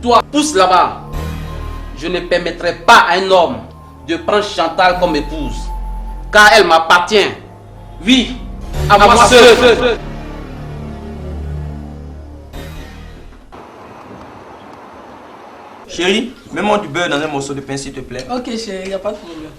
Toi, pousse là-bas. Je ne permettrai pas à un homme de prendre Chantal comme épouse. Car elle m'appartient. Oui, à moi seul. Chérie, mets-moi du beurre dans un morceau de pain s'il te plaît. Ok chérie, il n'y a pas de problème.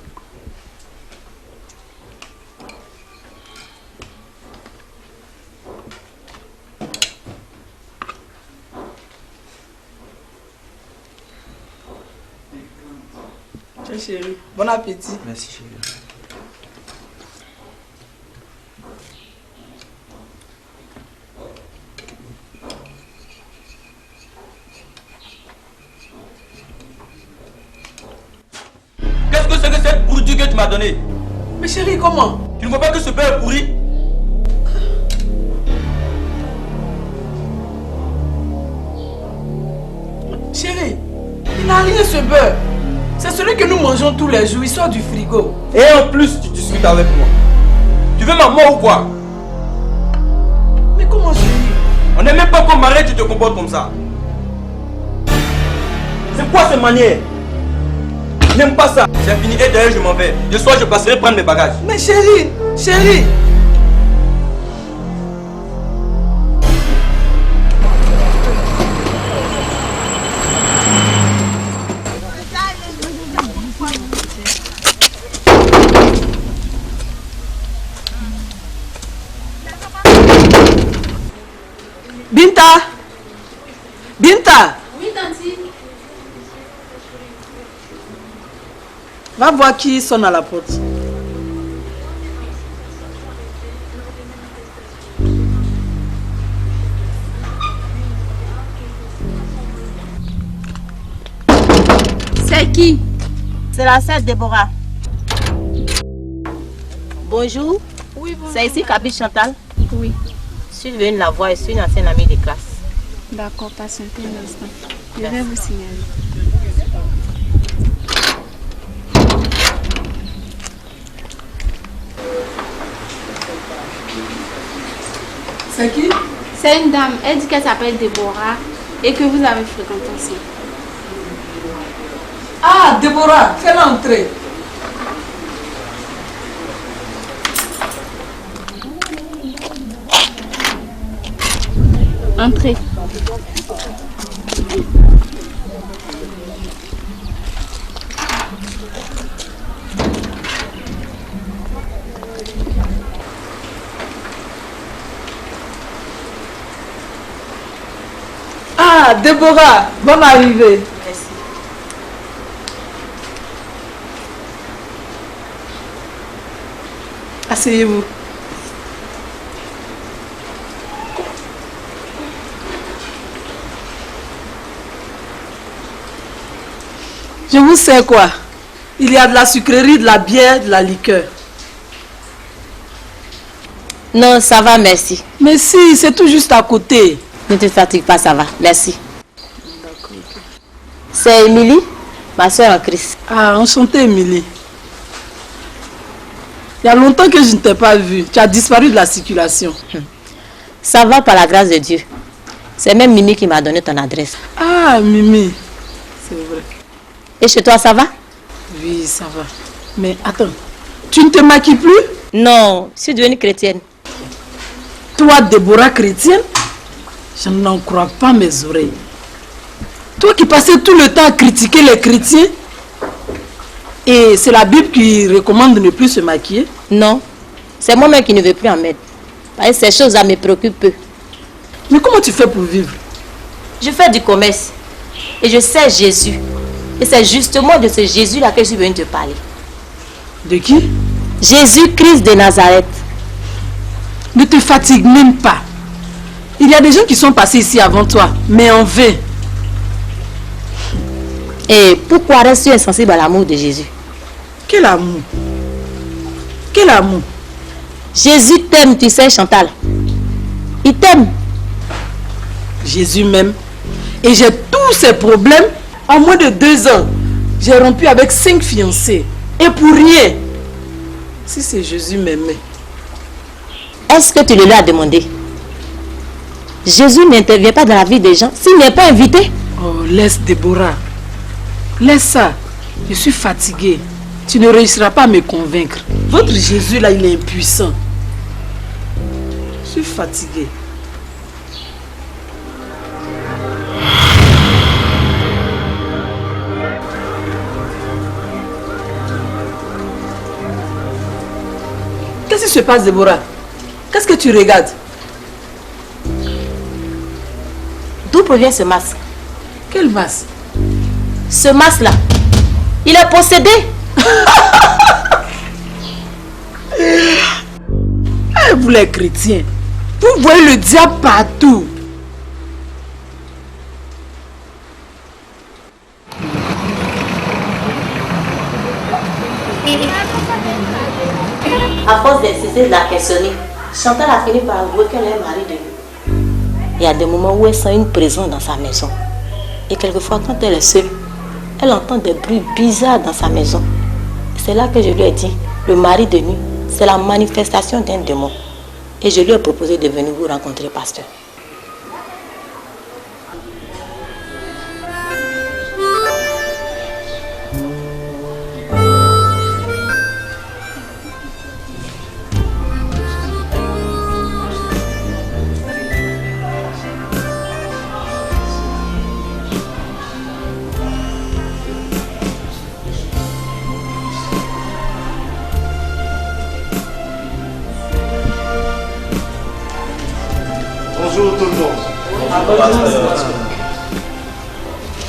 Tiens chérie, bon appétit. Merci chérie. Qu'est-ce que c'est que cette pourriture que tu m'as donnée? Mais chérie, comment? Tu ne vois pas que ce beurre est pourri? Chérie, il n'a rien ce beurre. C'est celui que nous mangeons tous les jours, il sort du frigo. Et en plus, tu discutes avec moi. Tu veux ma mort ou quoi? Mais comment chérie? On n'est même pas comme marié, tu te comportes comme ça. C'est quoi cette manière? Je n'aime pas ça. C'est fini et d'ailleurs je m'en vais. Ce soir je passerai prendre mes bagages. Mais chérie, chérie. Binta! Binta! Oui, Tanti. Va voir qui sonne à la porte. C'est qui? C'est la sœur Déborah. Bonjour. Oui, bonjour. C'est ici Capi Chantal. Oui. Je suis venue la voir, je suis une ancienne amie de classe. D'accord, patientez un instant. Je vais vous signaler. C'est qui? C'est une dame. Elle dit qu'elle s'appelle Déborah et que vous avez fréquenté ensemble. Ah, Déborah, fais-la entrer. Entrez. Ah, Déborah, bonne arrivée. Merci. Asseyez-vous. Je vous sais quoi? Il y a de la sucrerie, de la bière, de la liqueur. Non, ça va, merci. Mais si, c'est tout juste à côté. Ne te fatigue pas, ça va. Merci. C'est Émilie, ma soeur en Christ. Ah, enchantée, Émilie. Il y a longtemps que je ne t'ai pas vue. Tu as disparu de la circulation. Ça va par la grâce de Dieu. C'est même Mimi qui m'a donné ton adresse. Ah, Mimi. C'est vrai. Et chez toi, ça va? Oui, ça va. Mais attends, tu ne te maquilles plus? Non, je suis devenue chrétienne. Toi, Déborah chrétienne? Je n'en crois pas mes oreilles. Toi qui passais tout le temps à critiquer les chrétiens, et c'est la Bible qui recommande de ne plus se maquiller? Non, c'est moi-même qui ne veux plus en mettre. Parce que ces choses-là me préoccupent peu. Mais comment tu fais pour vivre? Je fais du commerce et je sais Jésus. Et c'est justement de ce Jésus-là que je suis venue te parler. De qui? Jésus-Christ de Nazareth. Ne te fatigue même pas. Il y a des gens qui sont passés ici avant toi, mais en vain. Et pourquoi restes-tu insensible à l'amour de Jésus? Quel amour? Quel amour? Jésus t'aime, tu sais, Chantal. Il t'aime. Jésus m'aime. Et j'ai tous ces problèmes en moins de 2 ans. J'ai rompu avec 5 fiancés. Et pour rien. Si c'est Jésus m'aimait. Est-ce que tu le lui as demandé? Jésus n'intervient pas dans la vie des gens s'il n'est pas invité. Oh, laisse Déborah. Laisse ça. Je suis fatiguée. Tu ne réussiras pas à me convaincre. Votre Jésus là, il est impuissant. Je suis fatiguée. Qu'est-ce qui se passe, Déborah? Qu'est-ce que tu regardes? D'où provient ce masque? Quel masque? Ce masque-là, il est possédé. Vous les chrétiens, vous voyez le diable partout. À force d'insister de la questionner, Chantal a fini par avouer qu'elle est mariée de lui. Il y a des moments où elle sent une présence dans sa maison. Et quelquefois, quand elle est seule, elle entend des bruits bizarres dans sa maison. C'est là que je lui ai dit, le mari de nuit, c'est la manifestation d'un démon. Et je lui ai proposé de venir vous rencontrer, pasteur. Bonjour tout le monde.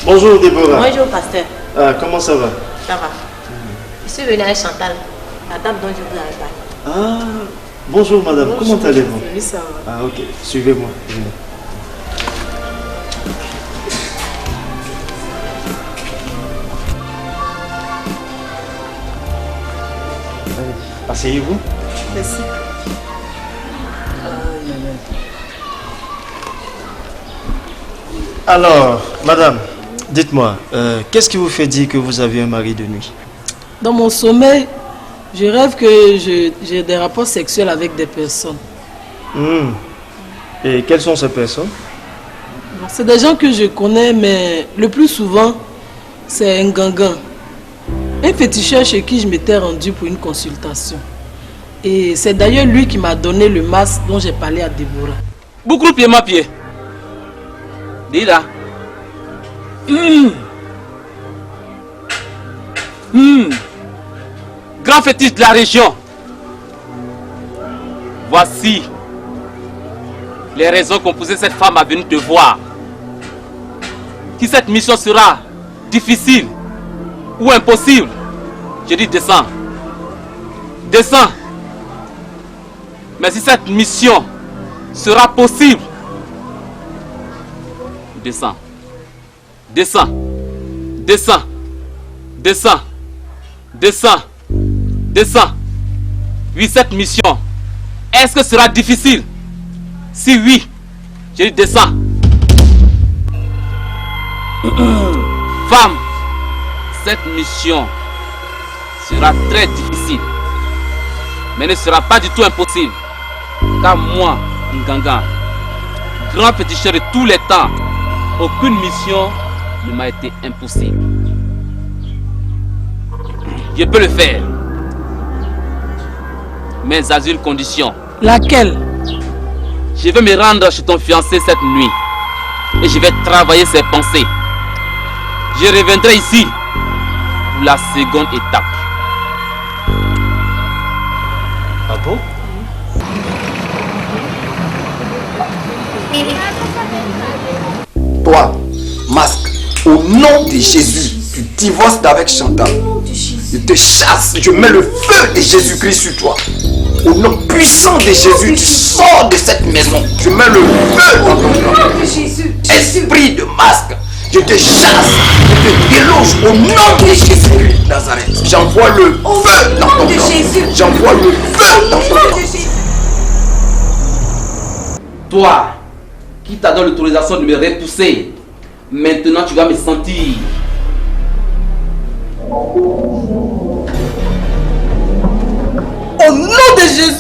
Bonjour Déborah. Bonjour, pasteur. Ah, comment ça va? Ça va. Je suis venue avec Chantal, la dame dont je vous avais parlé. Ah, bonjour madame, comment allez-vous? Oui, ça va. Ah ok, suivez-moi. Venez. Allez, asseyez-vous. Merci. Alors, madame, dites-moi, qu'est-ce qui vous fait dire que vous avez un mari de nuit? Dans mon sommeil, je rêve que j'ai des rapports sexuels avec des personnes. Et quelles sont ces personnes? C'est des gens que je connais, mais le plus souvent, c'est un gangan. Un féticheur chez qui je m'étais rendu pour une consultation. Et c'est d'ailleurs lui qui m'a donné le masque dont j'ai parlé à Déborah. Beaucoup pied ma pied. Dis là. Grand fétiche de la région. Voici les raisons qu'ont poussé cette femme à venir te voir. Si cette mission sera difficile ou impossible, je dis descends. Descends. Mais si cette mission sera possible, descends. Descends. Descends. Descends. Descends. Descends. Oui, cette mission, est-ce que sera difficile? Si oui, je dis descends. Femme, cette mission sera très difficile, mais ne sera pas du tout impossible. Car moi, Nganga, grand féticheur de tous les temps, aucune mission ne m'a été impossible. Je peux le faire, mais à une condition. Laquelle? Je vais me rendre chez ton fiancé cette nuit et je vais travailler ses pensées. Je reviendrai ici pour la seconde étape. Ah bon? Toi, masque, au nom de Jésus, tu divorces d'avec Chantal. Je te chasse, je mets le feu de Jésus-Christ sur toi. Au nom puissant de Jésus, tu sors de cette maison. Je mets le feu dans ton corps. Esprit de masque, je te chasse, je te déloge au nom de Jésus-Christ de Nazareth. J'envoie le feu dans ton corps. J'envoie le feu dans ton corps. Toi, qui t'a donné l'autorisation de me repousser, maintenant tu vas me sentir. Au nom de Jésus!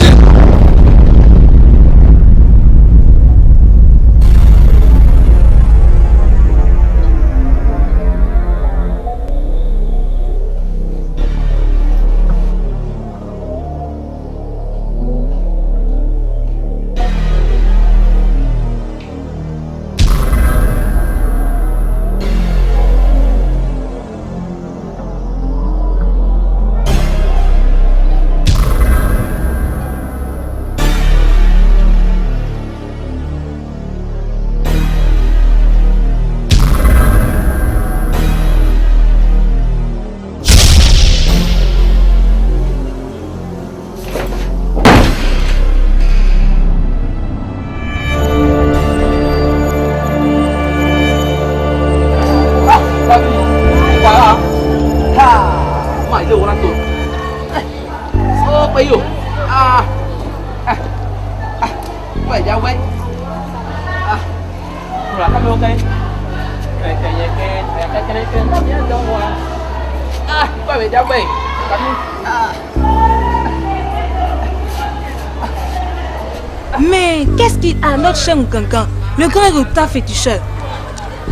Mais qu'est-ce qu'il a, notre cher Nkankan, le grand retard féticheur?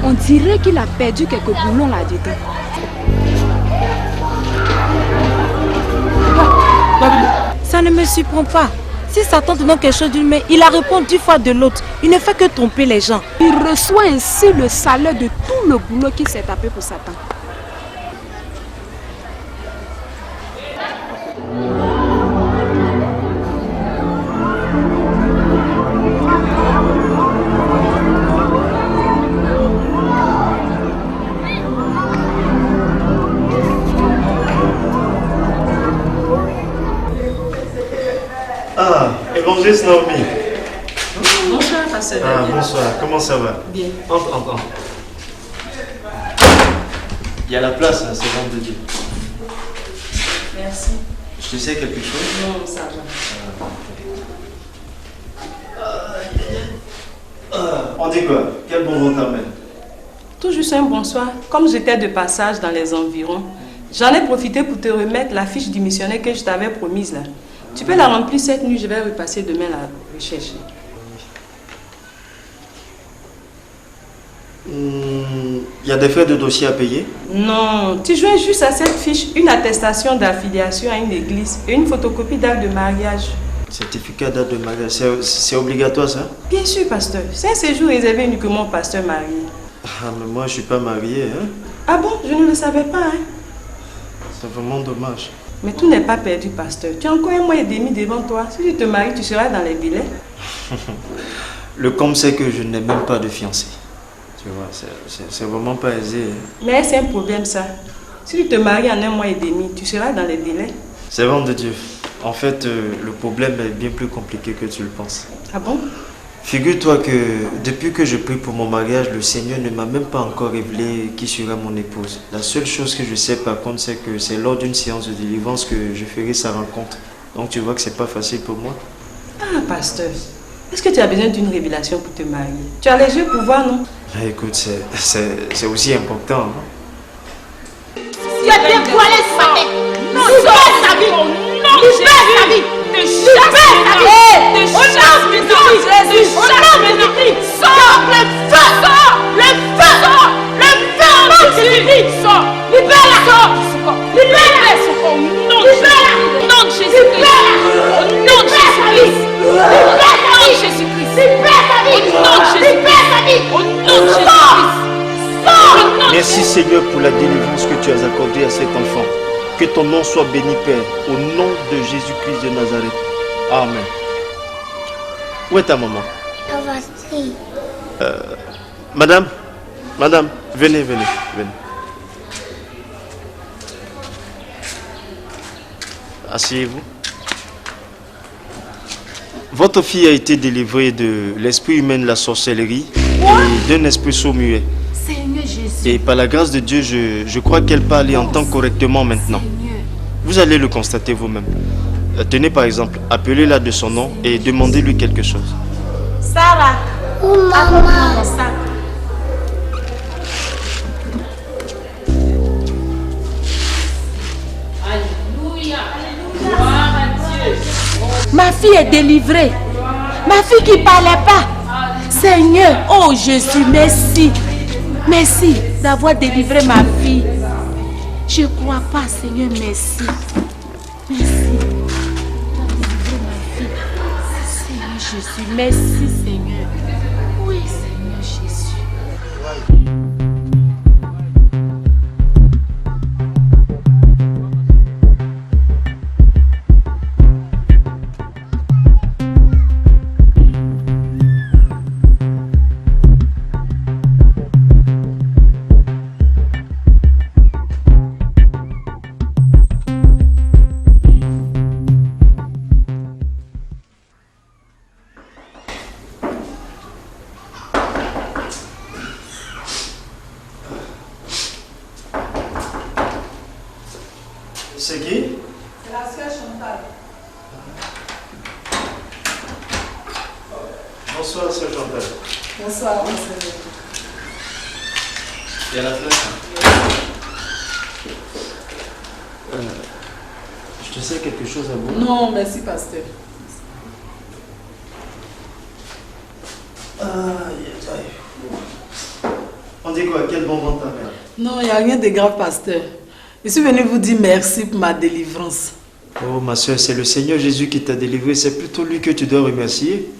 On dirait qu'il a perdu quelques boulons là-dedans. Ça ne me surprend pas. Si Satan te donne quelque chose d'une main, il la répond 10 fois de l'autre. Il ne fait que tromper les gens. Il reçoit ainsi le salaire de tout le boulot qu'il s'est tapé pour Satan. Ah, évangéliste Naomi. Bonsoir, pasteur. Ah, bonsoir, comment ça va? Bien. Entre. Il y a la place, hein, c'est l'homme de Dieu. Merci. Je te sais quelque chose? Non, ça va. On dit quoi? Quel bon vent t'amène? Tout juste un bonsoir. Comme j'étais de passage dans les environs, j'en ai profité pour te remettre la fiche du missionnaire que je t'avais promise là. Tu peux la remplir cette nuit, je vais repasser demain la rechercher. Il y a des frais de dossier à payer? Non, tu joins juste à cette fiche une attestation d'affiliation à une église et une photocopie d'acte de mariage. Certificat d'acte de mariage, c'est obligatoire ça? Bien sûr, pasteur. C'est un séjour réservé uniquement aux pasteurs mariés. Ah, mais moi je suis pas marié, hein? Ah bon? Je ne le savais pas, hein? C'est vraiment dommage. Mais tout n'est pas perdu, pasteur. Tu as encore un mois et demi devant toi. Si tu te maries, tu seras dans les délais. Le comble, c'est que je n'ai même pas de fiancé. Tu vois, c'est vraiment pas aisé. Hein? Mais c'est un problème, ça. Si tu te maries en un mois et demi, tu seras dans les délais. C'est vraiment de Dieu. En fait, le problème est bien plus compliqué que tu le penses. Ah bon? Figure-toi que depuis que je prie pour mon mariage, le Seigneur ne m'a même pas encore révélé qui sera mon épouse. La seule chose que je sais par contre, c'est que c'est lors d'une séance de délivrance que je ferai sa rencontre. Donc tu vois que c'est pas facile pour moi. Ah, pasteur, est-ce que tu as besoin d'une révélation pour te marier? Tu as les yeux pour voir, non? Écoute, c'est aussi important. Hein? Tu as dévoilé sa tête. Libère sa vie. Libère sa vie. Libère sa vie. Au nom de Jésus. Au nom de Jésus. Sors le feu. Sors le feu. Sors le feu. Au nom de Jésus. Sors. Libère-la. Libère-la. Au nom de Jésus. Au nom de Jésus. Libère sa vie. Jésus-Christ. Libère sa vie. Au nom de Jésus. Libère sa vie. Au nom de Jésus-Christ. Merci Seigneur pour la délivrance que tu as accordée à cet enfant. Que ton nom soit béni, Père, au nom de Jésus-Christ de Nazareth. Amen. Où est ta maman? Madame, venez. Asseyez-vous. Votre fille a été délivrée de l'esprit humain de la sorcellerie et d'un esprit sourd-muet. Seigneur Jésus. Et par la grâce de Dieu, je crois qu'elle parle et entend correctement maintenant. Vous allez le constater vous-même. Tenez par exemple, appelez-la de son nom et demandez-lui quelque chose. Sarah. Oh maman. Alléluia. Gloire à Dieu. Ma fille est délivrée. Ma fille qui ne parlait pas. Seigneur, oh Jésus, merci. Merci d'avoir délivré ma fille. Je ne crois pas, Seigneur, merci. Merci d'avoir délivré ma fille. Seigneur Jésus, merci Seigneur. Oui, Seigneur Jésus. C'est qui? C'est la sœur Chantal. Bonsoir, Sœur Chantal. Bonsoir, monseigneur. Il y a la fleur. Je te sers quelque chose à boire? Non, merci, pasteur. Aïe, aïe. On dit quoi? Quel bon vent ta mère? Non, il n'y a rien de grave, pasteur. Je suis venu vous dire merci pour ma délivrance. Oh, ma soeur, c'est le Seigneur Jésus qui t'a délivré. C'est plutôt lui que tu dois remercier.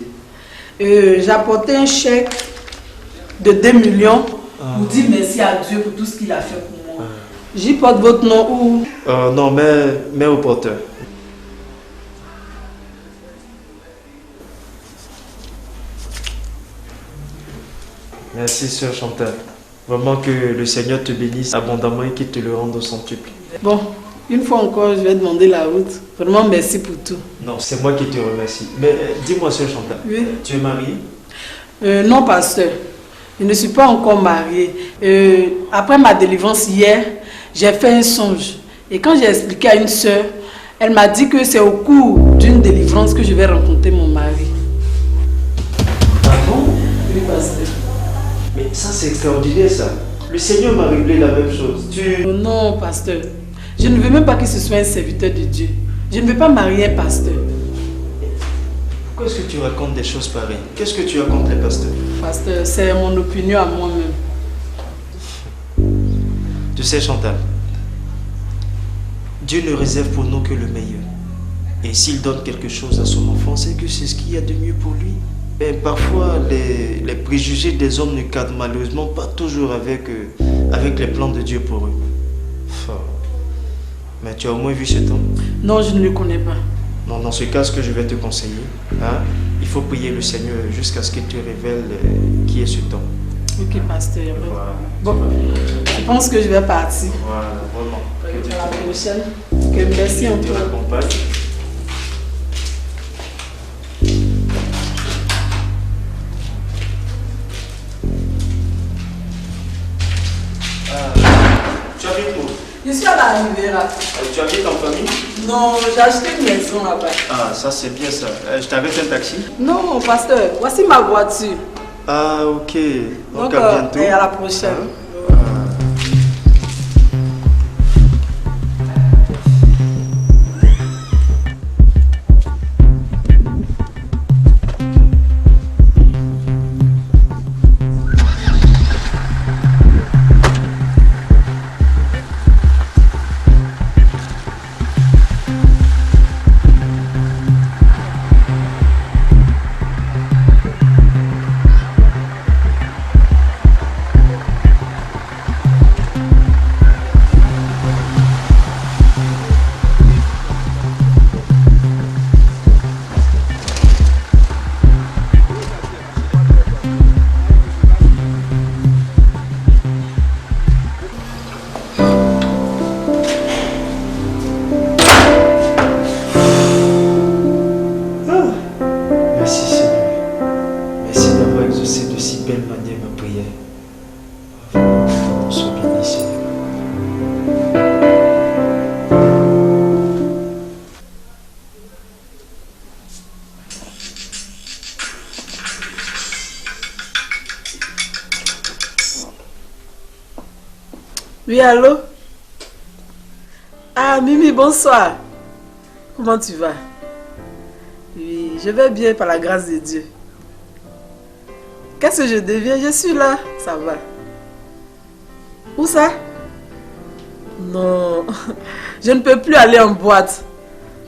J'ai apporté un chèque de 2 millions pour dire merci à Dieu pour tout ce qu'il a fait pour moi. J'y porte votre nom où? Non, mais au porteur. Merci, Sœur Chantal. Vraiment que le Seigneur te bénisse abondamment et qu'il te le rende au centuple. Bon, une fois encore, je vais demander la route. Vraiment, merci pour tout. Non, c'est moi qui te remercie. Mais dis-moi, Sœur Chantal, Oui. tu es mariée? Non, pasteur. Je ne suis pas encore mariée. Après ma délivrance hier, j'ai fait un songe. Et quand j'ai expliqué à une sœur, elle m'a dit que c'est au cours d'une délivrance que je vais rencontrer mon mari. Ah bon? Oui, pasteur. Mais ça, c'est extraordinaire, ça. Le Seigneur m'a révélé la même chose. Non, pasteur. Je ne veux même pas que ce soit un serviteur de Dieu. Je ne veux pas marier un pasteur. Pourquoi est-ce que tu racontes des choses pareilles? Qu'est-ce que tu racontes, les pasteurs? Pasteur, c'est mon opinion à moi-même. Tu sais, Chantal, Dieu ne réserve pour nous que le meilleur. Et s'il donne quelque chose à son enfant, c'est que c'est ce qu'il y a de mieux pour lui. Et parfois, les préjugés des hommes ne cadrent malheureusement pas toujours avec les plans de Dieu pour eux. Mais tu as au moins vu cet homme? Non, je ne le connais pas. Non, dans ce cas, ce que je vais te conseiller, il faut prier le Seigneur jusqu'à ce qu'il te révèle qui est cet homme. Ok, pasteur. Voilà. Bon, je pense que je vais partir. Voilà, vraiment. Que Dieu À la te prochaine. Ok, merci te encore. accompagne. Tu habites où? Je suis à la Riviera. Tu habites en famille? Non, j'ai acheté une maison là-bas. Ah, ça c'est bien ça. Je t'arrête un taxi? Non, pasteur, voici ma voiture. Ah, ok. Donc Donc, à bientôt. et à la prochaine. Merci Seigneur. Merci d'avoir exaucé de si belle manière ma prière. Vraiment, sois béni Seigneur. Oui, allô? Ah, Mimi, bonsoir. Comment tu vas? Oui, je vais bien par la grâce de Dieu. Qu'est-ce que je deviens? Je suis là, ça va. Où ça? Non, je ne peux plus aller en boîte.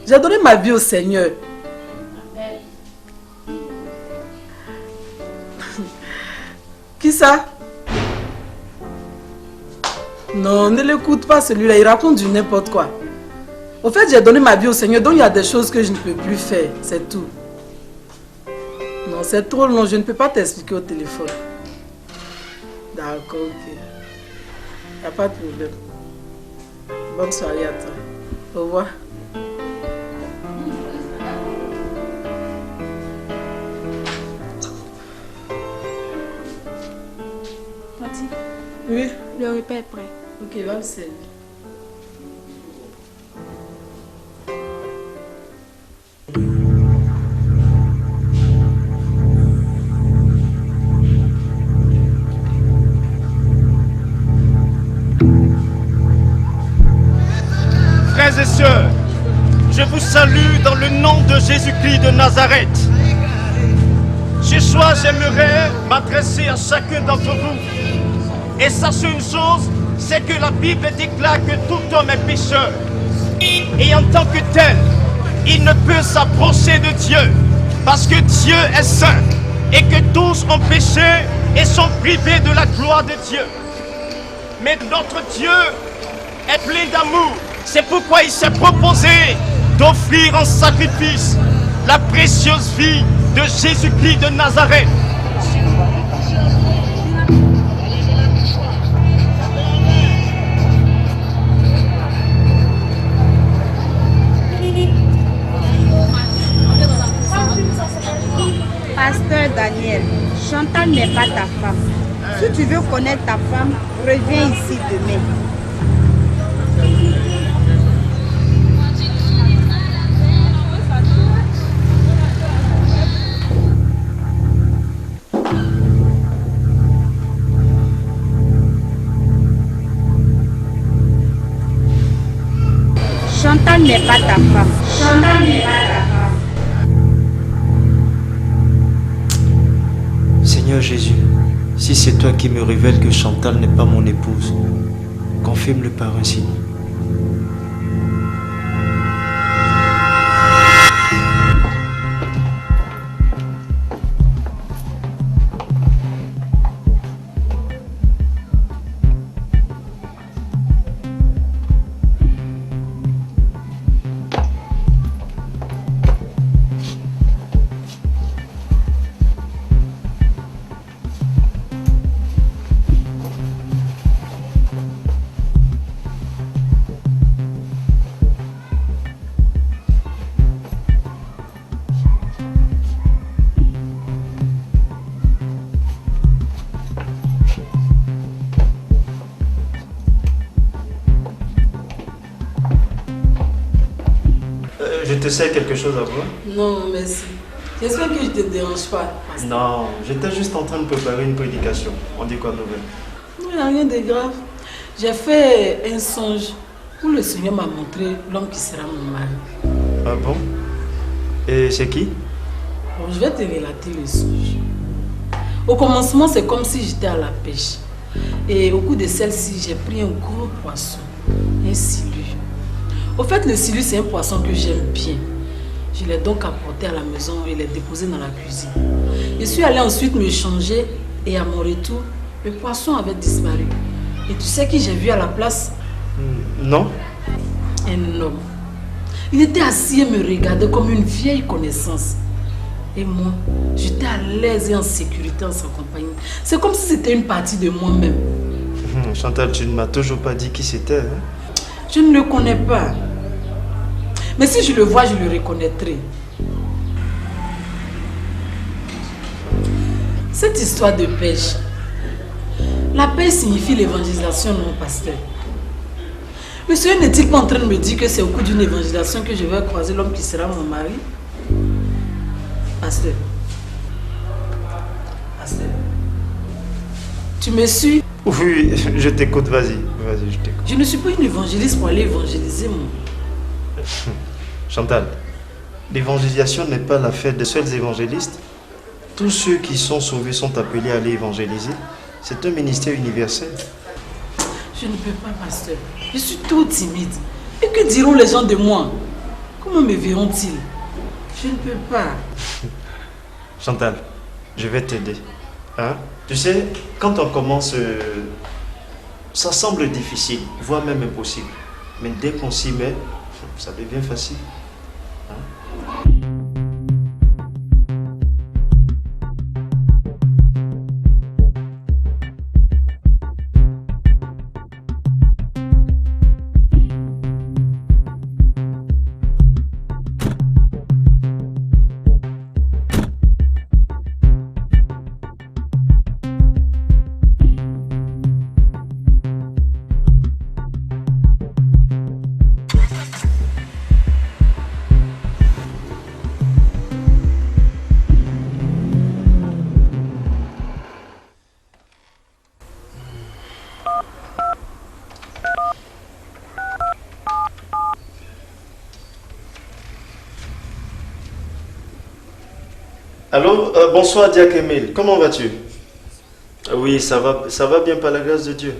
J'ai donné ma vie au Seigneur. Qui ça? Non, ne l'écoute pas celui-là, il raconte du n'importe quoi. Au fait, j'ai donné ma vie au Seigneur, donc il y a des choses que je ne peux plus faire, c'est tout. Non, c'est trop long, je ne peux pas t'expliquer au téléphone. D'accord, ok. Il n'y a pas de problème. Bonne soirée à toi. Au revoir. Tati, Oui. le repas est prêt. Ok, va me servir. sœurs, je vous salue dans le nom de Jésus-Christ de Nazareth. Ce soir, j'aimerais m'adresser à chacun d'entre vous. Et sachez une chose, c'est que la Bible déclare que tout homme est pécheur. Et en tant que tel, il ne peut s'approcher de Dieu, parce que Dieu est saint, et que tous ont péché et sont privés de la gloire de Dieu. Mais notre Dieu est plein d'amour. C'est pourquoi il s'est proposé d'offrir en sacrifice la précieuse vie de Jésus-Christ de Nazareth. Pasteur Daniel, Chantal n'est pas ta femme. Si tu veux connaître ta femme, reviens ici demain. Chantal n'est pas ta femme. Chantal n'est pas ta femme. Seigneur Jésus, si c'est toi qui me révèles que Chantal n'est pas mon épouse, confirme-le par un signe. Je te sers quelque chose à boire? Non, merci. J'espère que je ne te dérange pas. Non, j'étais juste en train de préparer une prédication. On dit quoi de nouvelle? Il n'y a rien de grave. J'ai fait un songe où le Seigneur m'a montré l'homme qui sera mon mari. Ah bon? Et c'est qui? Bon, je vais te relater le songe. Au commencement, c'est comme si j'étais à la pêche. Et au cours de celle-ci, j'ai pris un gros poisson, un silu. Au fait, le silu, c'est un poisson que j'aime bien. Je l'ai donc apporté à la maison et l'ai déposé dans la cuisine. Je suis allée ensuite me changer et à mon retour, le poisson avait disparu. Et tu sais qui j'ai vu à la place? Non. Un homme. Il était assis et me regardait comme une vieille connaissance. Et moi, j'étais à l'aise et en sécurité en sa compagnie. C'est comme si c'était une partie de moi-même. Chantal, tu ne m'as toujours pas dit qui c'était. Hein? Je ne le connais pas. Mais si je le vois, je le reconnaîtrai. Cette histoire de pêche. La pêche signifie l'évangélisation, non, pasteur? Le Seigneur n'est-il pas en train de me dire que c'est au cours d'une évangélisation que je vais croiser l'homme qui sera mon mari? Pasteur. Pasteur. Tu me suis? Oui, je t'écoute, vas-y. Vas-y, je t'écoute. Je ne suis pas une évangéliste pour aller évangéliser, moi. Chantal, l'évangélisation n'est pas la fête des seuls évangélistes. Tous ceux qui sont sauvés sont appelés à aller évangéliser. C'est un ministère universel. Je ne peux pas, pasteur. Je suis trop timide. Et que diront les gens de moi? Comment me verront-ils? Je ne peux pas. Chantal, je vais t'aider. Hein? Tu sais, quand on commence, ça semble difficile, voire même impossible. Mais dès qu'on s'y met, ça devient facile. Hein? Allô, bonsoir Diak Emile, comment vas-tu? Oui, ça va bien par la grâce de Dieu.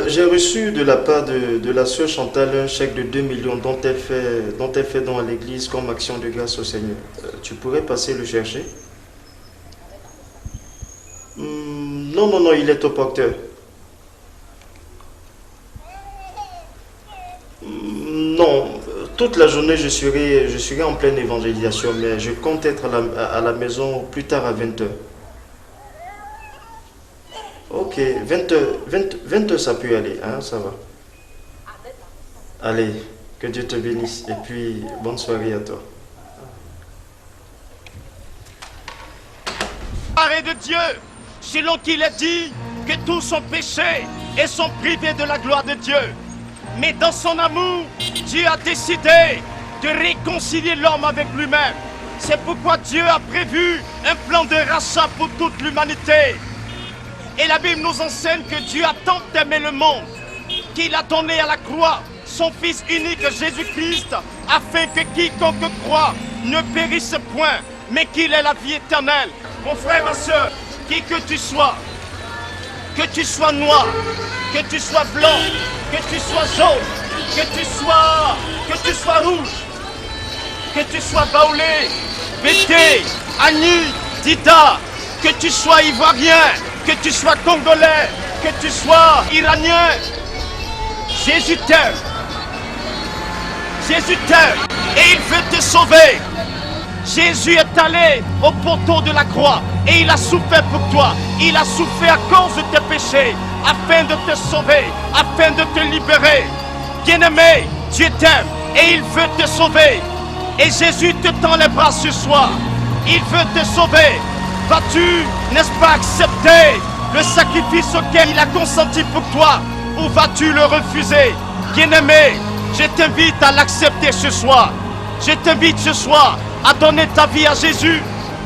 J'ai reçu de la part de la sœur Chantal un chèque de 2 millions dont elle fait don à l'église comme action de grâce au Seigneur. Tu pourrais passer le chercher? Non, il est au porteur. Non, toute la journée je serai en pleine évangélisation, mais je compte être à la maison plus tard à 20h. Ok, 20h ça peut aller, hein, ça va. Allez, que Dieu te bénisse et puis bonne soirée à toi. Arrêt de Dieu, selon qu'il est dit que tous sont péchés et sont privés de la gloire de Dieu. Mais dans son amour, Dieu a décidé de réconcilier l'homme avec lui-même. C'est pourquoi Dieu a prévu un plan de rachat pour toute l'humanité. Et la Bible nous enseigne que Dieu a tant aimé le monde qu'il a donné à la croix son Fils unique Jésus-Christ, afin que quiconque croit ne périsse point, mais qu'il ait la vie éternelle. Mon frère, ma soeur, qui que tu sois noir, que tu sois blanc, que tu sois jaune, que tu sois rouge, que tu sois baoulé, Bété, Annie, Dida, que tu sois ivoirien, que tu sois congolais, que tu sois iranien, Jésus t'aime. Jésus t'aime et il veut te sauver. Jésus est allé au poteau de la croix et il a souffert pour toi. Il a souffert à cause de tes péchés, afin de te sauver, afin de te libérer. Bien-aimé, Dieu t'aime et il veut te sauver. Et Jésus te tend les bras ce soir. Il veut te sauver. Vas-tu, n'est-ce pas, accepter le sacrifice auquel il a consenti pour toi, ou vas-tu le refuser? Bien-aimé, je t'invite à l'accepter ce soir. Je t'invite ce soir à donner ta vie à Jésus.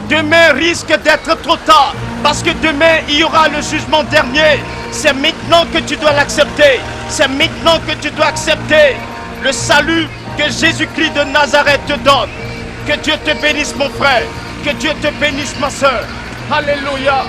Demain risque d'être trop tard, parce que demain il y aura le jugement dernier. C'est maintenant que tu dois l'accepter. C'est maintenant que tu dois accepter le salut que Jésus-Christ de Nazareth te donne. Que Dieu te bénisse, mon frère. Que Dieu te bénisse, ma soeur. Alléluia.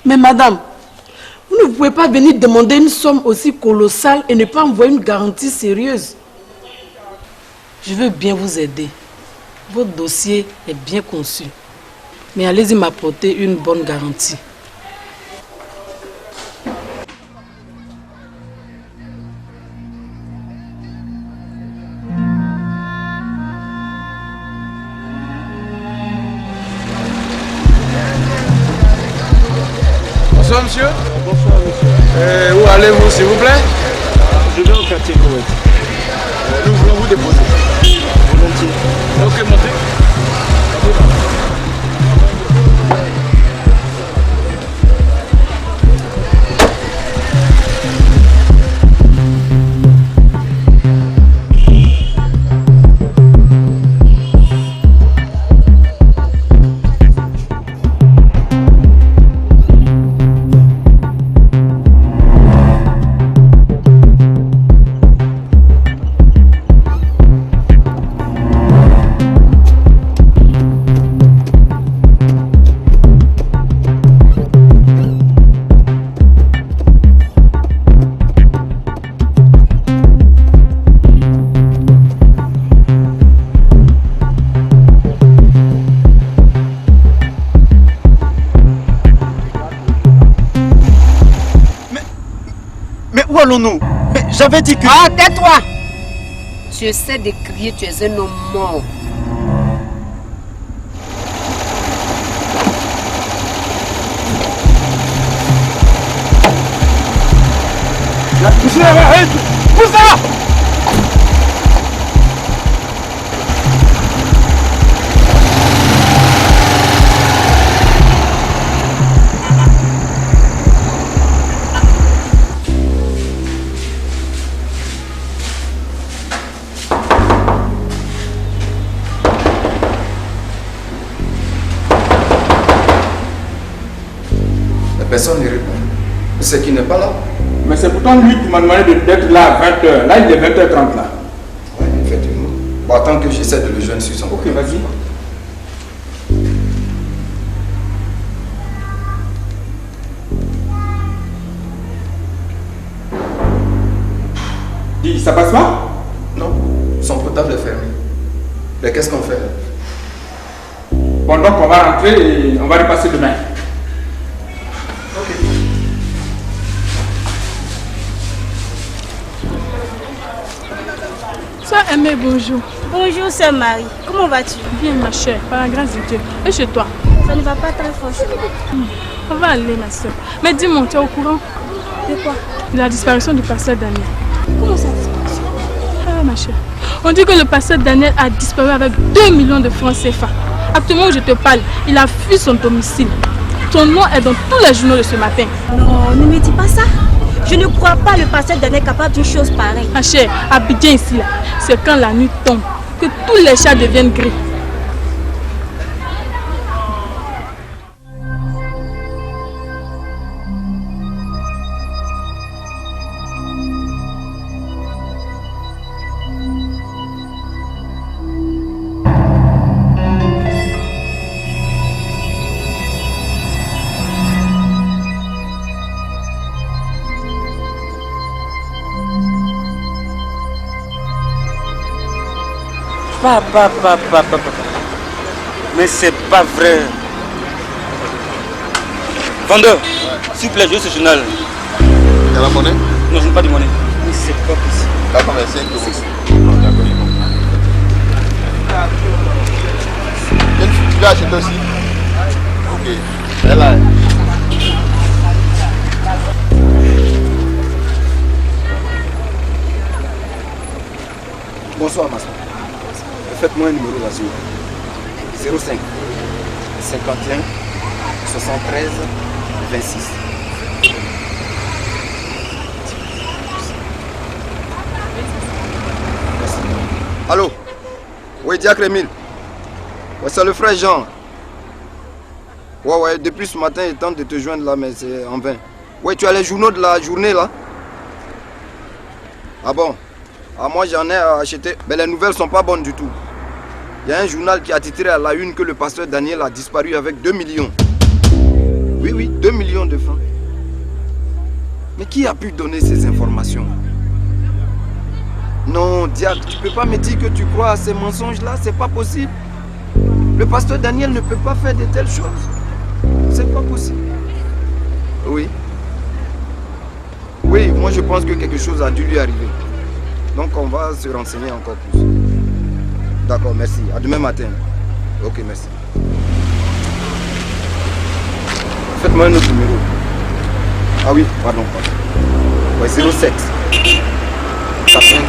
Mais madame, vous ne pouvez pas venir demander une somme aussi colossale et ne pas envoyer une garantie sérieuse. Je veux bien vous aider. Votre dossier est bien conçu. Mais allez-y m'apporter une bonne garantie. Bonsoir monsieur. Bonsoir monsieur. Où allez-vous s'il vous plaît? Je vais au quartier Koweït. Nous voulons vous déposer. Volontiers. Ok, montez. où allons-nous? Mais j'avais dit que... Ah, tais-toi! Tu essaies de crier, tu es un homme mort. Monsieur, arrête! Pousse ça! Personne ne répond. C'est qui n'est pas là. Mais c'est pourtant lui qui m'a demandé d'être là à 20h. Là, il est 20h30 là. Oui, effectivement. Bon, attends que j'essaie de le joindre sur son... Ok, vas-y. Dis, ça passe pas? Non, son portable est fermé. Mais qu'est-ce qu'on fait? Bon, donc on va rentrer et on va repasser demain. Sois aimé, bonjour. Bonjour, sœur Marie. Comment vas-tu? Bien, ma chère, par la grâce de Dieu. Et chez toi? Ça ne va pas très franchement. On va aller, ma soeur. Mais dis-moi, tu es au courant? De quoi? De la disparition du pasteur Daniel. Comment ça disparaît? Ah, ma chère. On dit que le pasteur Daniel a disparu avec 2 millions de francs CFA. Actuellement où je te parle, il a fui son domicile. Son nom est dans tous les journaux de ce matin. Non, ne me dis pas ça. Je ne crois pas le pasteur Daniel capable d'une chose pareille. Ma chère, Abidjan ici, là, c'est quand la nuit tombe que tous les chats deviennent gris. Papa. Mais c'est pas vrai. Vendeur, s'il vous plaît, je ce journal. Il y a la monnaie? Non, je n'ai pas de monnaie. Mais c'est pas possible. D'accord, mais 5 euros. Non, d'accord. Tu l'as acheté aussi? Ok. Elle a. Bonsoir, ma soeur. Faites-moi un numéro là, s'il vous plaît. 05 51 73 26. Allô? Oui, Diacre Emile. Ouais, c'est le frère Jean. Ouais, depuis ce matin, il tente de te joindre là, mais c'est en vain. Ouais, tu as les journaux de la journée là? Ah bon? Ah, moi j'en ai acheté, mais les nouvelles sont pas bonnes du tout. Il y a un journal qui a titré à la une que le pasteur Daniel a disparu avec 2 millions. Oui, 2 millions de francs. Mais qui a pu donner ces informations? Non, Diacre, tu peux pas me dire que tu crois à ces mensonges-là, c'est pas possible. Le pasteur Daniel ne peut pas faire de telles choses. C'est pas possible. Oui. Oui, moi je pense que quelque chose a dû lui arriver. Donc on va se renseigner encore plus. D'accord, merci. À demain matin. Ok, merci. Faites-moi un autre numéro. Ah oui, pardon. Ouais, 07 90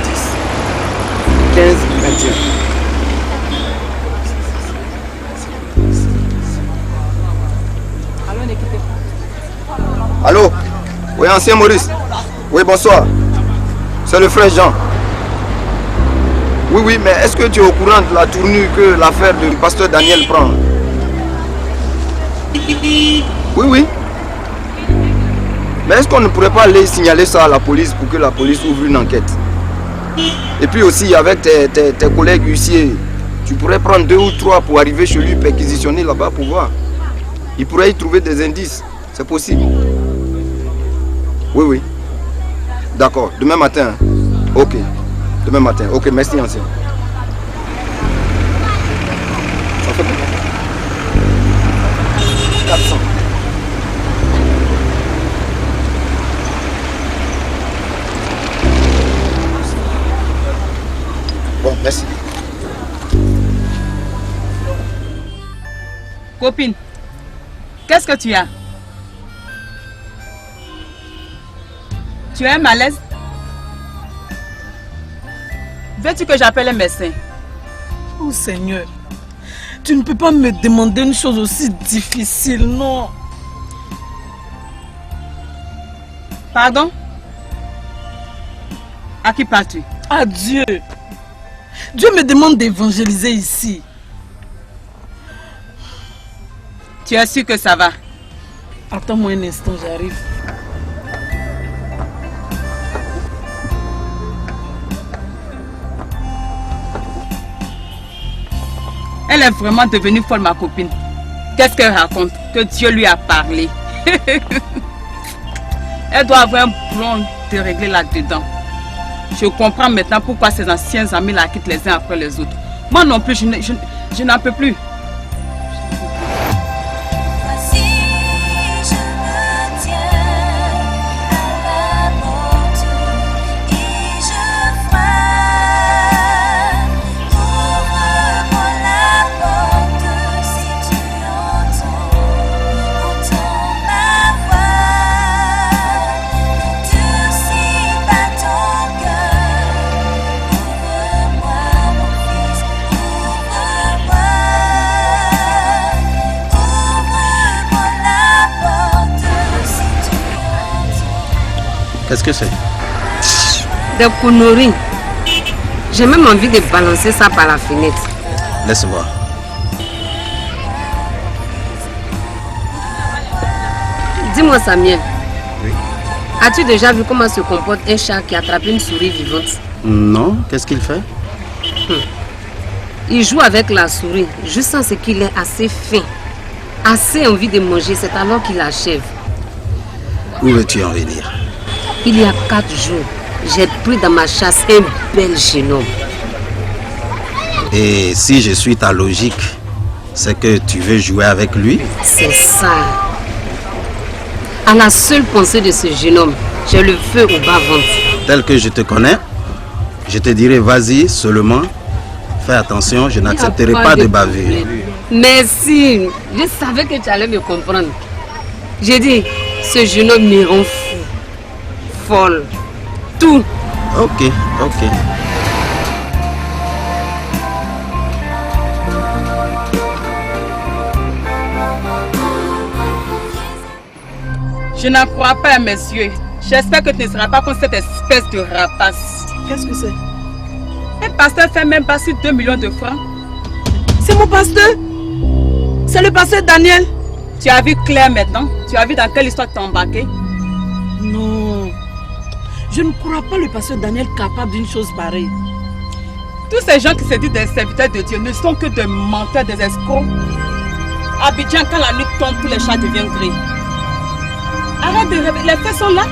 15 21. Alors, ne quittez pas. Allô? Oui, ancien Maurice. Oui, bonsoir. C'est le frère Jean. Oui, mais est-ce que tu es au courant de la tournure que l'affaire du pasteur Daniel prend? Oui. Mais est-ce qu'on ne pourrait pas aller signaler ça à la police pour que la police ouvre une enquête? Et puis aussi, avec tes collègues huissiers, tu pourrais prendre 2 ou 3 pour arriver chez lui, perquisitionner là-bas pour voir. Il pourrait y trouver des indices. C'est possible. Oui. D'accord. Demain matin. Ok. Demain matin. Ok, merci, ancien. Ça fait combien? 400. Copine, qu'est-ce que tu as? Tu as un malaise? Veux-tu que j'appelle un médecin? Oh Seigneur, tu ne peux pas me demander une chose aussi difficile, non? Pardon? À qui parles-tu? À Dieu. Dieu me demande d'évangéliser ici. Tu es sûr que ça va? Attends-moi un instant, j'arrive. Elle est vraiment devenue folle, ma copine. Qu'est-ce qu'elle raconte? Que Dieu lui a parlé. Elle doit avoir un plan de régler là-dedans. Je comprends maintenant pourquoi ses anciens amis la quittent les uns après les autres. Moi non plus, je n'en peux plus. Qu'est-ce que c'est? Des conneries. J'ai même envie de balancer ça par la fenêtre. Laisse voir. Dis-moi Samuel. Oui. As-tu déjà vu comment se comporte un chat qui attrape une souris vivante? Non, qu'est-ce qu'il fait? Il joue avec la souris, juste en ce qu'il est assez fin, assez envie de manger, c'est alors qu'il achève. Où veux-tu en venir? Il y a 4 jours, j'ai pris dans ma chasse un bel jeune homme. Et si je suis ta logique, c'est que tu veux jouer avec lui? C'est ça. À la seule pensée de ce jeune homme, j'ai le feu au bas-ventre. Tel que je te connais, je te dirai vas-y seulement. Fais attention, je n'accepterai pas de bavure. Merci. Je savais que tu allais me comprendre. J'ai dit, ce jeune homme me rend fou. Folle. Tout. Ok, ok. Je n'en crois pas, monsieur. J'espère que tu ne seras pas comme cette espèce de rapace. Qu'est-ce que c'est? Un pasteur fait même pas sur 2 millions de francs. C'est mon pasteur? C'est le pasteur Daniel? Tu as vu clair maintenant? Tu as vu dans quelle histoire tu t'es embarqué? Non. Je ne crois pas le pasteur Daniel capable d'une chose pareille. Tous ces gens qui se disent des serviteurs de Dieu ne sont que des menteurs, des escrocs. Abidjan, quand la nuit tombe, tous les chats deviennent gris. Arrête de rêver, les faits sont là.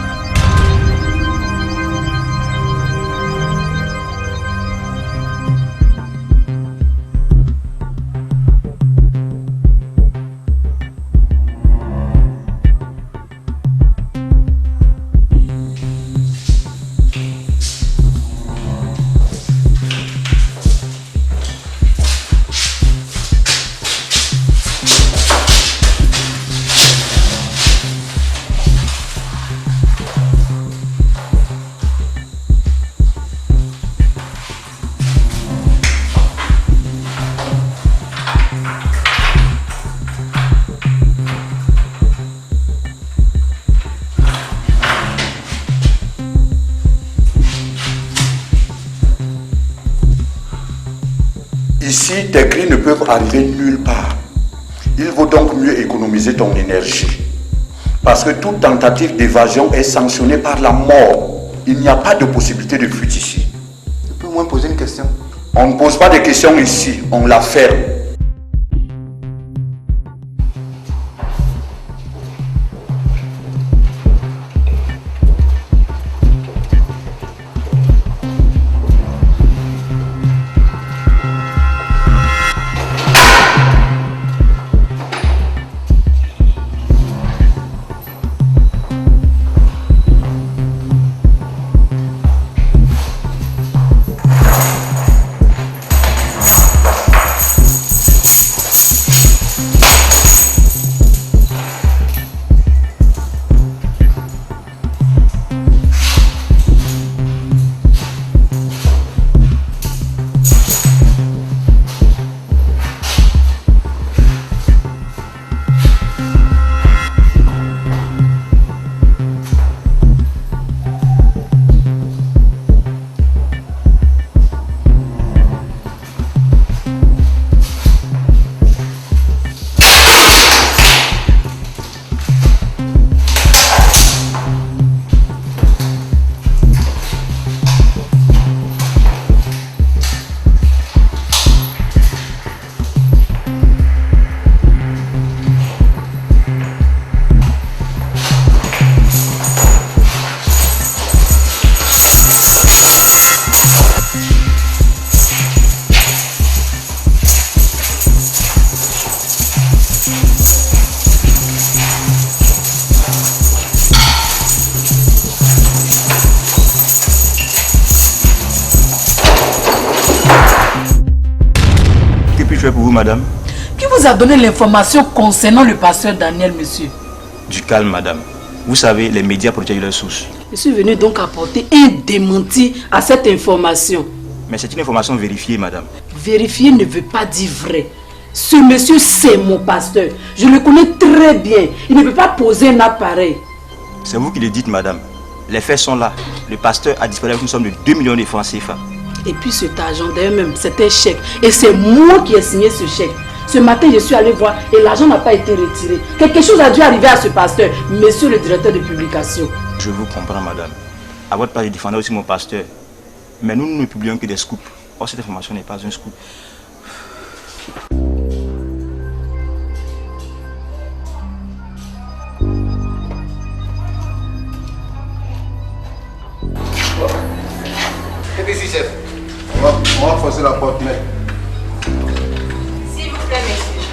Ici, tes cris ne peuvent arriver nulle part. Il vaut donc mieux économiser ton énergie. Parce que toute tentative d'évasion est sanctionnée par la mort. Il n'y a pas de possibilité de fuite ici. Tu peux au moins poser une question? On ne pose pas de questions ici, on la ferme. vous, madame? Qui vous a donné l'information concernant le pasteur Daniel, monsieur? Du calme, madame. Vous savez, les médias protègent leurs sources. Je suis venu donc apporter un démenti à cette information. Mais c'est une information vérifiée, madame. Vérifier ne veut pas dire vrai. Ce monsieur, c'est mon pasteur. Je le connais très bien. Il ne peut pas poser un appareil. C'est vous qui le dites, madame. Les faits sont là. Le pasteur a disparu avec une somme de 2 millions de francs CFA. Et puis cet argent, d'ailleurs même, c'est un chèque. Et c'est moi qui ai signé ce chèque. Ce matin, je suis allé voir et l'argent n'a pas été retiré. Quelque chose a dû arriver à ce pasteur, monsieur le directeur de publication. Je vous comprends, madame. À votre part, je défendais aussi mon pasteur. Mais nous ne publions que des scoops. Or, cette information n'est pas un scoop. Qu'est-ce que c'est, chef? On va forcer la porte, mais... S'il vous plaît, messieurs,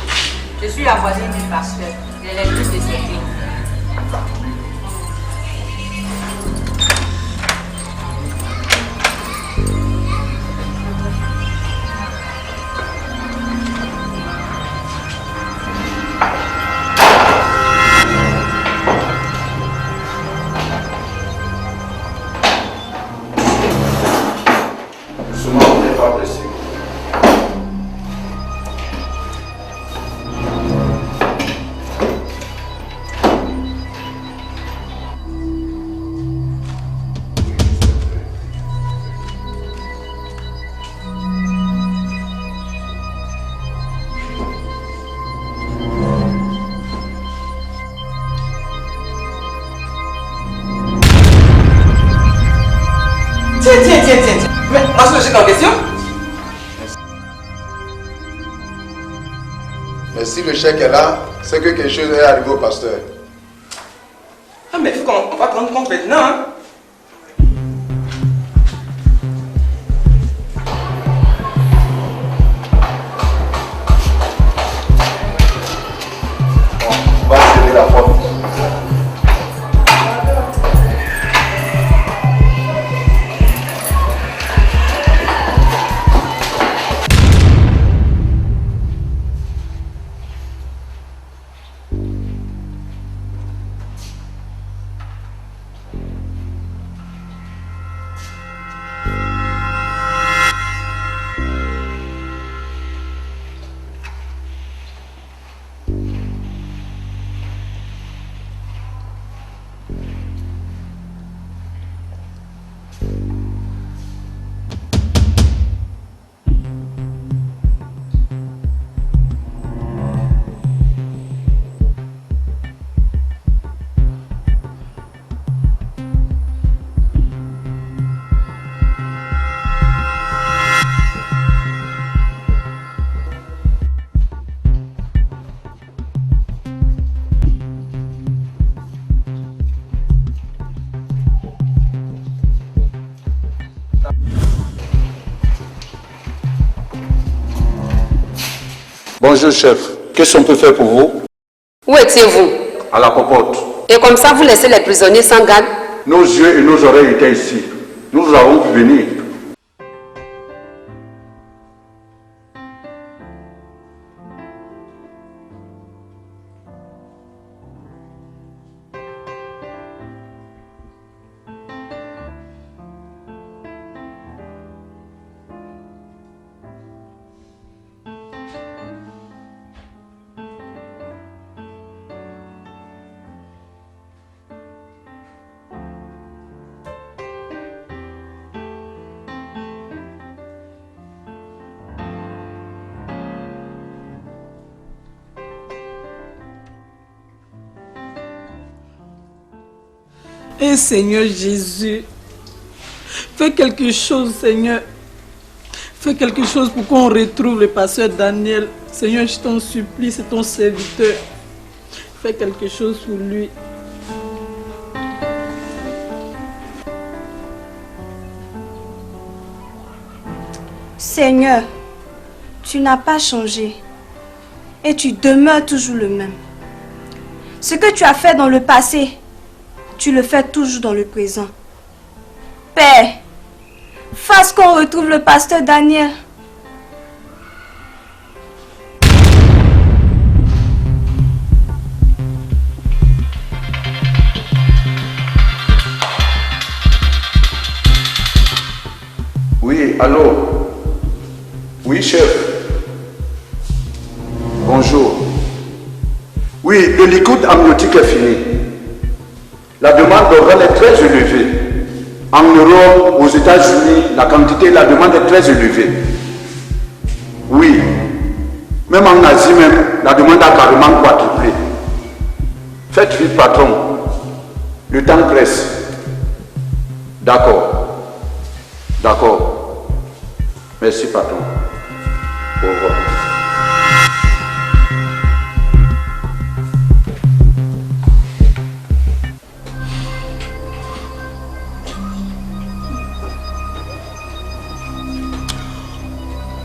je suis la voisine du pasteur, l'électrice de cette ligne. Tiens. Mais moi, je suis en question. Mais si le chèque est là, c'est que quelque chose est arrivé au pasteur. Ah, mais il faut qu'on va prendre compte maintenant. Hein? On va serrer la porte. Bonjour chef, qu'est-ce qu'on peut faire pour vous? Où étiez-vous? À la popote. Et comme ça, vous laissez les prisonniers sans garde? Nos yeux et nos oreilles étaient ici. Nous avons pu venir. Et Seigneur Jésus, fais quelque chose, Seigneur. Fais quelque chose pour qu'on retrouve le pasteur Daniel. Seigneur, je t'en supplie, c'est ton serviteur. Fais quelque chose pour lui. Seigneur, tu n'as pas changé et tu demeures toujours le même. Ce que tu as fait dans le passé, tu le fais toujours dans le présent. Père, fasse qu'on retrouve le pasteur Daniel. Allô? Oui, chef. Bonjour. Oui, le liquide amniotique est fini. La demande d'organes est très élevée. En Europe, aux États-Unis, la demande est très élevée. Oui. Même en Asie, la demande a carrément quadruplé. Faites vite, patron. Le temps presse. D'accord. D'accord. Merci, patron. Au revoir.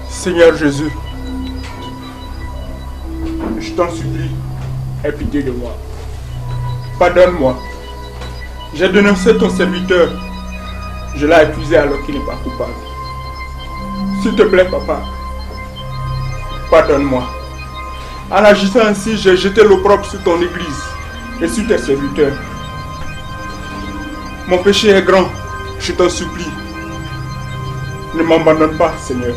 Seigneur Jésus, je t'en supplie, aie pitié de moi. Pardonne-moi. J'ai dénoncé ton serviteur. Je l'ai accusé alors qu'il n'est pas coupable. S'il te plaît, papa, pardonne-moi. En agissant ainsi, j'ai jeté l'opprobre sur ton église et sur tes serviteurs. Mon péché est grand, je t'en supplie. Ne m'abandonne pas, Seigneur.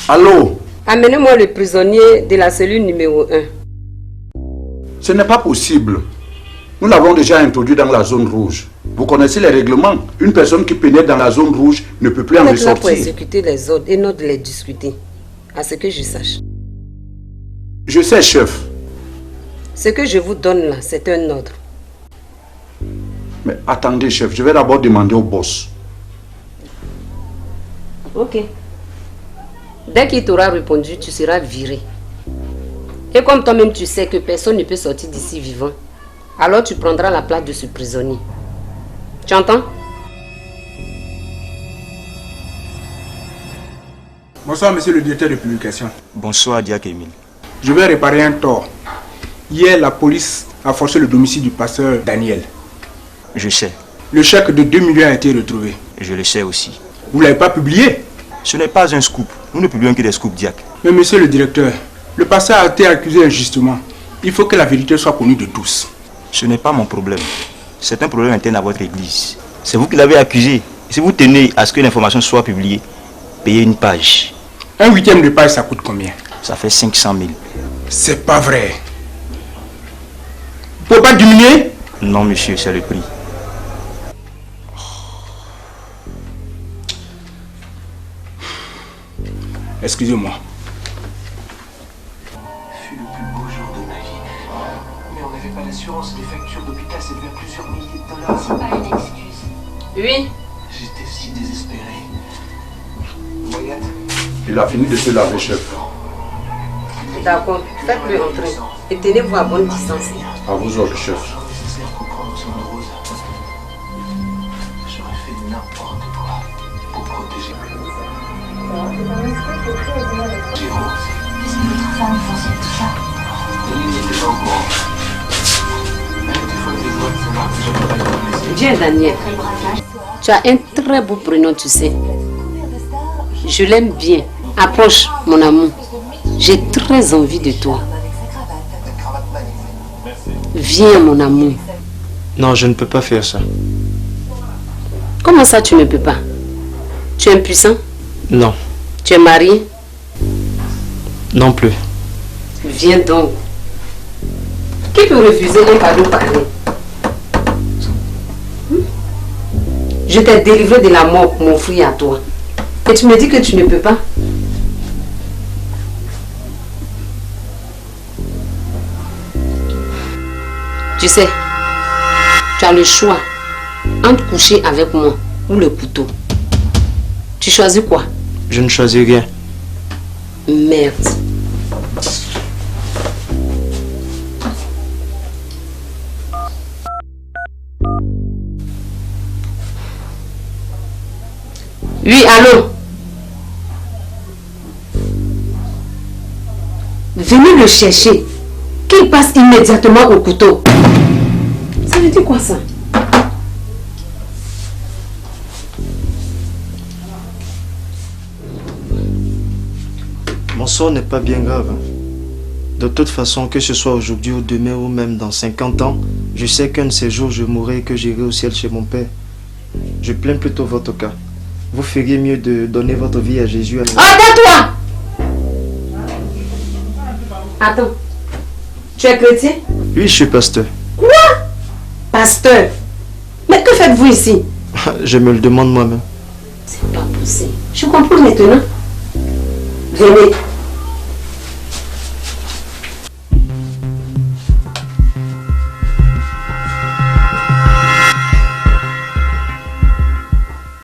Allô? Amenez-moi le prisonnier de la cellule numéro 1. Ce n'est pas possible. Nous l'avons déjà introduit dans la zone rouge. Vous connaissez les règlements. Une personne qui pénètre dans la zone rouge ne peut plus en ressortir. On est là pour exécuter les ordres et non de les discuter. À ce que je sache. Je sais, chef. Ce que je vous donne là, c'est un ordre. Mais attendez, chef. Je vais d'abord demander au boss. Ok. Dès qu'il t'aura répondu, tu seras viré. Et comme toi-même tu sais que personne ne peut sortir d'ici vivant, alors tu prendras la place de ce prisonnier. Tu entends? Bonsoir, monsieur le directeur de publication. Bonsoir, Diak Emile. Je vais réparer un tort. Hier, la police a forcé le domicile du pasteur Daniel. Je sais. Le chèque de 2 millions a été retrouvé. Je le sais aussi. Vous ne l'avez pas publié? Ce n'est pas un scoop. Nous ne publions que des scoops, Diak. Mais monsieur le directeur, le pasteur a été accusé injustement. Il faut que la vérité soit connue de tous. Ce n'est pas mon problème. C'est un problème interne à votre église. C'est vous qui l'avez accusé. Et si vous tenez à ce que l'information soit publiée, payez une page. Un huitième de page, ça coûte combien? Ça fait 500 000. C'est pas vrai. Vous ne pouvez pas diminuer? Non, monsieur, c'est le prix. Excusez-moi. Fut le plus beau jour de ma vie. Mais on n'avait pas l'assurance, les factures d'hôpital s'élevaient à plusieurs milliers de dollars. C'est pas une excuse. Oui. J'étais si désespéré. Wyatt. Il a fini de se laver, chef. D'accord, faites-le entrer. Et tenez-vous à bonne distance. À vous autres, chef. J'aurais fait n'importe quoi pour protéger Jérôme. C'est votre femme qui tout ça. Il n'était pas au courant. Même des fois, des doigts de savoir que je peux pas le laisser. Viens, Daniel. Tu as un très beau prénom, tu sais. Je l'aime bien. Approche, mon amour. J'ai très envie de toi. Viens, mon amour. Non, je ne peux pas faire ça. Comment ça, tu ne peux pas? Tu es impuissant? Non. Tu es marié? Non plus. Viens donc. Qui peut refuser un cadeau pareil? Je t'ai délivré de la mort pour m'offrir à toi. Et tu me dis que tu ne peux pas? Tu sais, tu as le choix entre coucher avec moi ou le couteau. Tu choisis quoi? Je ne choisis rien. Merde. Oui, allô? Venez le chercher. Qu'il passe immédiatement au couteau. Ça veut dire quoi ça? Mon sort n'est pas bien grave. De toute façon, que ce soit aujourd'hui ou demain ou même dans 50 ans, je sais qu'un de ces jours je mourrai et que j'irai au ciel chez mon Père. Je plains plutôt votre cas. Vous feriez mieux de donner votre vie à Jésus. Arrête-toi! Attends. Tu es chrétien? Oui, je suis pasteur. Quoi? Pasteur? Mais que faites-vous ici? Je me le demande moi-même. C'est pas possible. Je comprends maintenant. Venez.